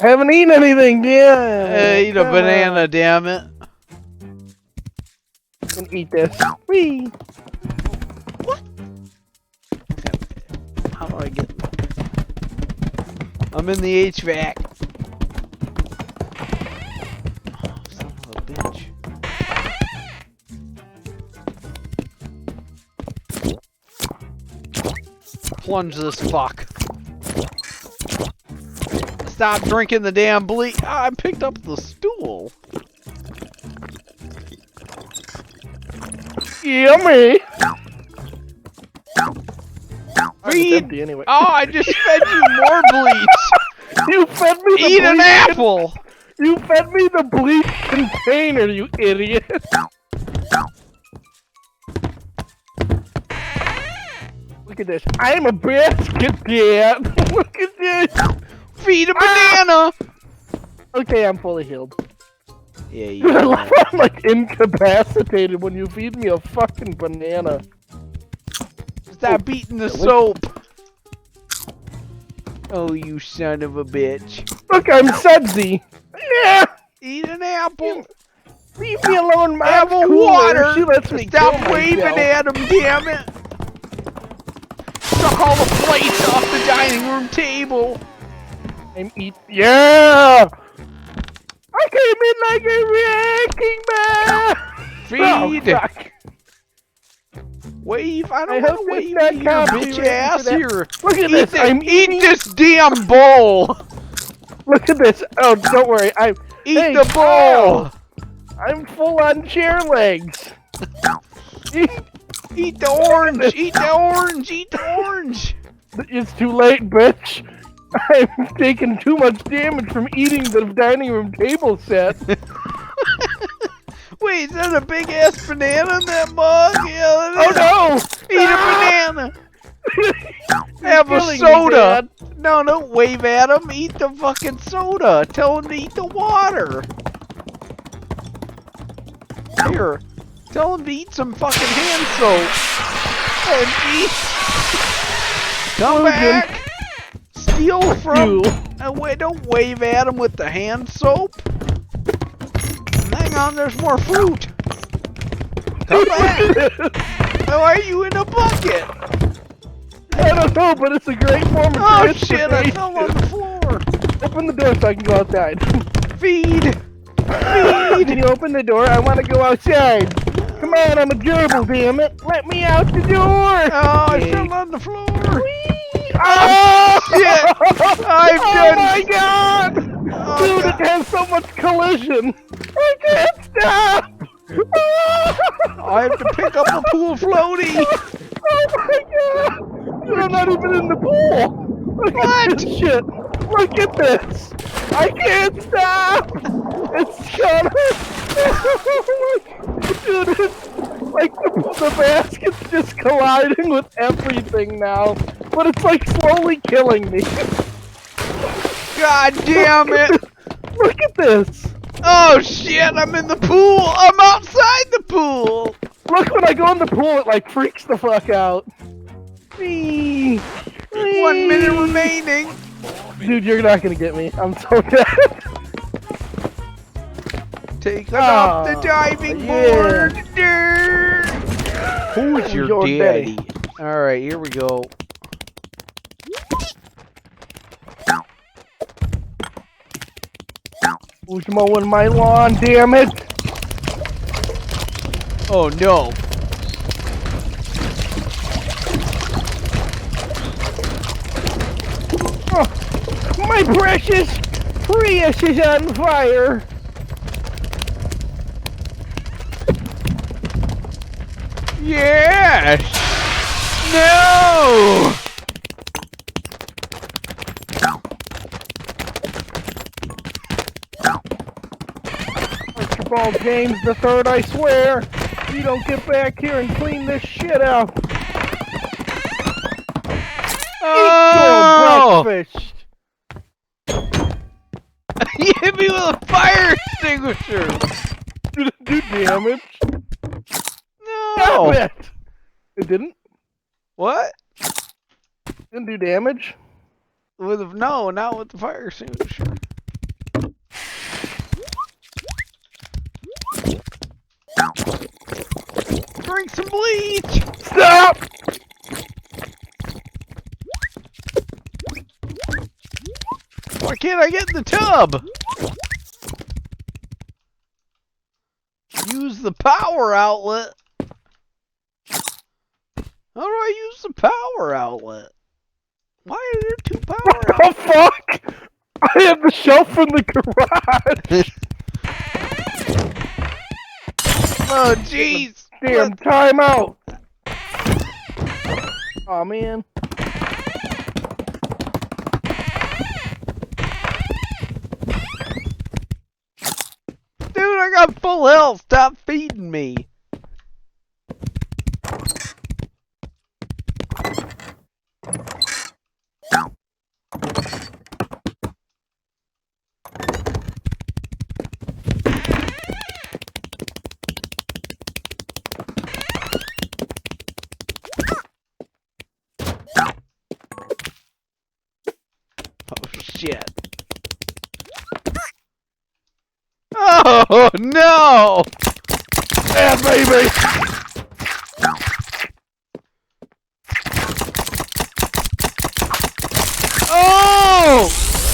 I haven't eaten anything, damn. Eat a banana, damn it. I'm gonna eat this. Whee! What? How do I get... I'm in the HVAC. Oh, son of a bitch. Plunge this fuck. Stop drinking the damn bleach. Ah, I picked up the stool. Yummy! Feed. Anyway. Oh, I just fed you more bleach. You fed me the Eat an bleach apple. You fed me the bleach container, you idiot! Look at this. I'm a basket cat! Look at this! Feed a banana. Okay, I'm fully healed. Yeah, Dude, you I love how I'm like incapacitated when you feed me a fucking banana. Stop beating the soap. Oh, you son of a bitch. Look, I'm sudsy! Yeah! Eat an apple. Leave me alone, Mom's Have a cooler. water. She lets me Stop kill waving myself. at him, damn it. Suck all the plates off the dining room table. I'm yeah! I came in like a wrecking ball! Feed. Oh, fuck. Wave. I I don't hope want to this wave not at you, bitch copyrighted ass. for that. Here. Look at Eat this. this. I'm Eat eating. this damn bowl. Look at this. Oh, don't worry. Eat Hey, the bowl. I'm full on chair legs. Eat the orange. Eat the orange. Eat the orange. It's too late, bitch. I'm taking too much damage from eating the dining room table set. Wait, is that a big ass banana in that mug? Yeah, that is. Oh no! Eat a banana. Have a killing me, soda. Dad. No, don't wave at him. Eat the fucking soda. Tell him to eat the water. Here. Tell him to eat some fucking hand soap. And eat. Come back. Steal from. Wait, don't wave at him with the hand soap. Hang on, there's more fruit. Come back. Why are you in a bucket? I don't know, but it's a great form of Oh shit, I transportation. fell on the floor. Open the door so I can go outside. Feed. Can you open the door? I want to go outside. Come on, I'm a gerbil, damn it. Let me out the door. Oh, I Yay. fell on the floor. Oh, shit. I've oh done. my god. Oh, Dude, God. it has so much collision. I can't stop. I have to pick up a pool floaty. Oh my god. Dude, I'm not even in the pool. Look What? at this shit. Look at this. I can't stop. It's gonna... Dude, it's like the basket's just colliding with everything now. But it's like slowly killing me. God damn it. Look at this. Oh shit, I'm in the pool. I'm outside the pool. Look, when I go in the pool, it like freaks the fuck out. Whee. 1 minute remaining. Dude, you're not gonna get me. I'm so dead. Take it off the Ah, diving yeah. board. Durr. Who's your Your daddy? daddy. Alright, here we go. Who's mowing my lawn, damn it? Oh no. Oh, my precious Prius is on fire. Yes! No! Archibald James the Third, I swear. You don't get back here and clean this shit out. Oh! Eat your breakfast. You hit me with a fire extinguisher! Did it do damage? No! Damn it! It didn't? What? Didn't do damage? No, not with the fire extinguisher. some bleach! Stop! Why can't I get in the tub? Use the power outlet. How do I use the power outlet? Why are there two power What outlets? the fuck? I have the shelf from the garage. Oh, jeez. Damn, time out. Aw, man. Dude, I got full health. Stop feeding me. Oh, shit. Oh, no! Yeah, baby. Oh!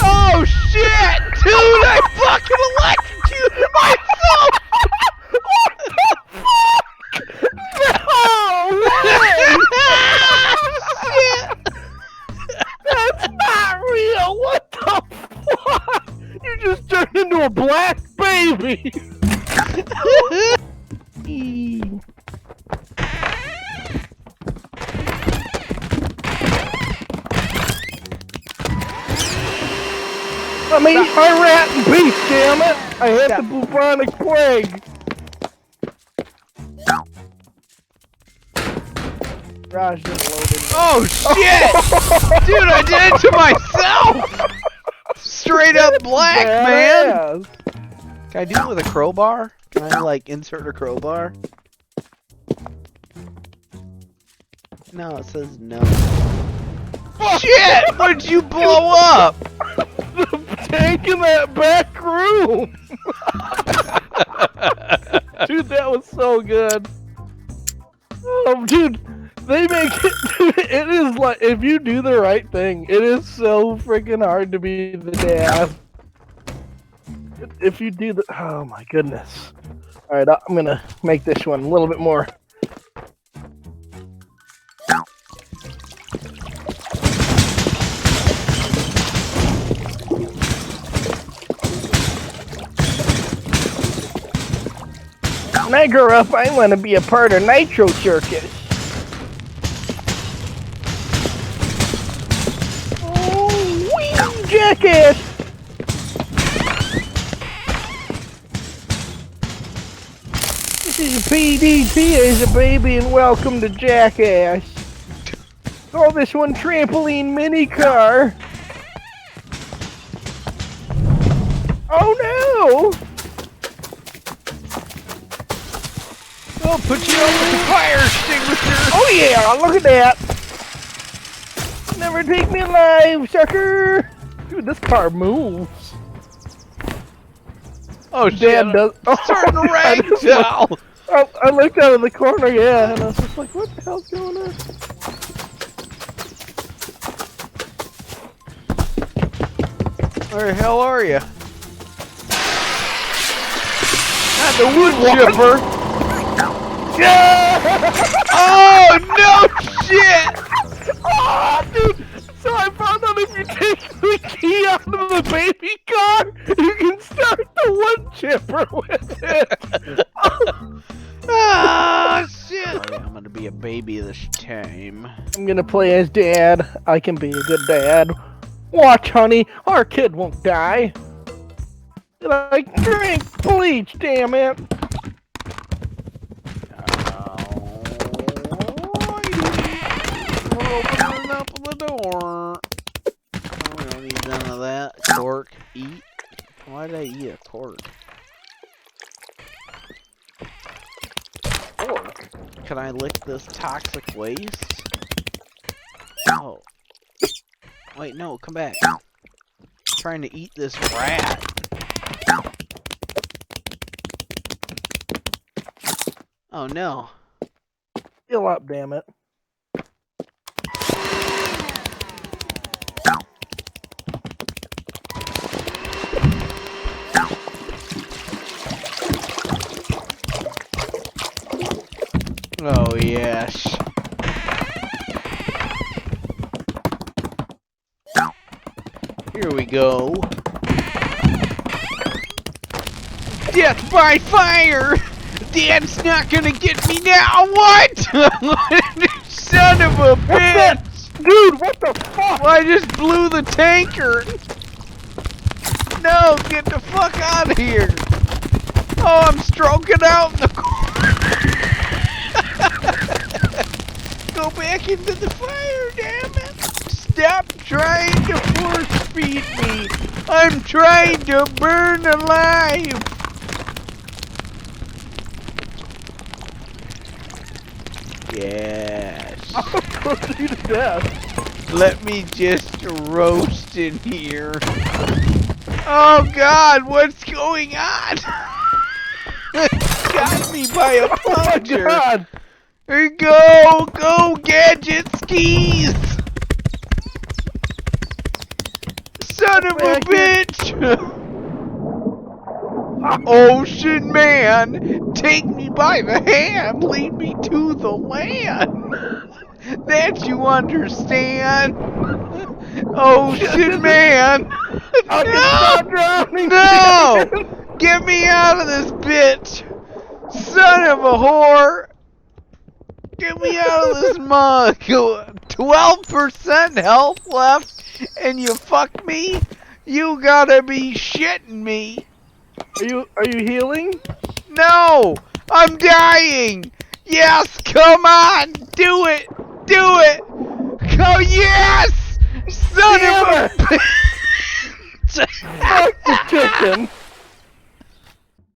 Oh, shit! Dude, I fucking electrocuted myself! No way! Shit! That's not real. What the fuck? You just turned into a black baby. I mean, I rat and beast, damn it! I had the bubonic plague. Raj didn't load it. Oh, shit! Dude, I did it to myself! Straight up black, man! Can I do it with a crowbar? Can I, like, insert a crowbar? No, it says no. Shit! What did you blow up? The tank in that back room! Dude, that was so good. Oh, dude, they make it. It is like, if you do the right thing, it is so freaking hard to be the dad. If you do the. Oh my goodness. Alright, I'm gonna make this one a little bit more. When I grow up, I want to be a part of Nitro Circus. Oh, wee, jackass! This is PDT as a baby, and welcome to Jackass. Call this one trampoline mini car. Oh no! I'll put you on with the fire extinguisher! Oh yeah, look at that! Never take me alive, sucker! Dude, this car moves. Oh, Dad shit. does. Oh, Starting to ragdoll! I looked out of the corner, yeah, and I was just like, what the hell's going on? Where the hell are you? Not the wood chipper! Yeah! Oh, no shit! Oh, dude! So I found out if you take the key out of the baby car, you can start the wood chipper with it! Ah, shit! I'm gonna be a baby this time. I'm gonna play as Dad. I can be a good dad. Watch, honey, our kid won't die. Like, drink bleach, damn it! We're opening up the door. Oh, we don't need none of that. Cork. Eat. Why did I eat a cork? Cork? Can I lick this toxic waste? Oh. Wait, no, come back. I'm trying to eat this rat. Oh no. Heal up, damn it. Oh, yes. Here we go. Death by fire! Dad's not gonna get me now! What? Son of a bitch! Dude, what the fuck? Well, I just blew the tanker! No, get the fuck out of here! Oh, I'm stroking out in the corner! Go back into the fire, damn it! Stop trying to force feed me! I'm trying to burn alive! Yes. I'll cook you to death. Let me just roast in here. Oh God, what's going on? Got me by a Oh my plunger. god! There you go, go gadget skis. Son of a bitch. Ocean man, take me by the hand, lead me to the land. That you understand. Ocean man. I can stop drowning! No! Get me out of this bitch! Son of a whore! Get me out of this mug! 12% health left and you fuck me? You gotta be shitting me! Are you healing? No! I'm dying! Yes! Come on! Do it! Do it! Oh yes! Son of a bitch! Fuck the chicken!